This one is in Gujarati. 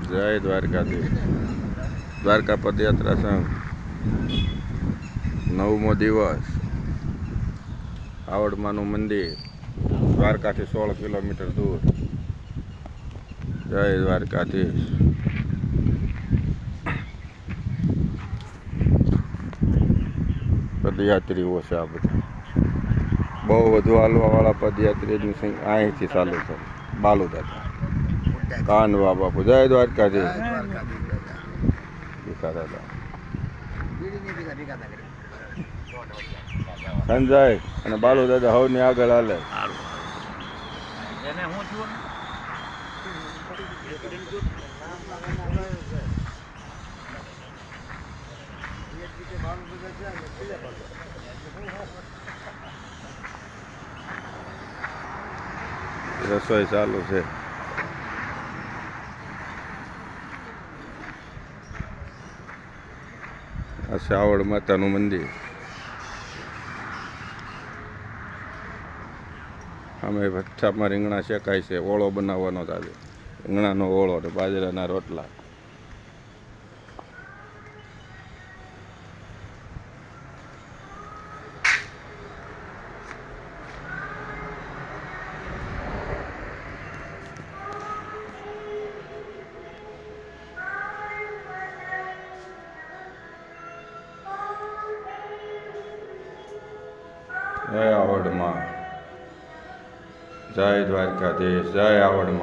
જય દ્વારકાધીશ. દ્વારકા પદયાત્રા સંઘ 9મો દિવસ. આવડમાનું મંદિર દ્વારકાથી 16 કિલોમીટર દૂર. જય દ્વારકાધીશ. પદયાત્રીઓ છે આ બધા. બહુ વધુ હાલવાવાળા પદયાત્રીની સંખ્યા અહીંથી ચાલુ છે. બાલુદાદા કાનવા બાપુ. જય દ્વારકાધીશ. ભીખા દાદા સંજય અને બાલુ દાદા હવની આગળ હાલે. રસોઈ ચાલુ છે. આ શ્રાવણ માતાનું મંદિર. અમે ભઠ્ઠામાં રીંગણા શેકાય છે. ઓળો બનાવવાનો ચાલે. રીંગણાનો ઓળો ને બાજરાના રોટલા. જય આવડમાં. જય દ્વારકાધીશ. જય આવડમાં.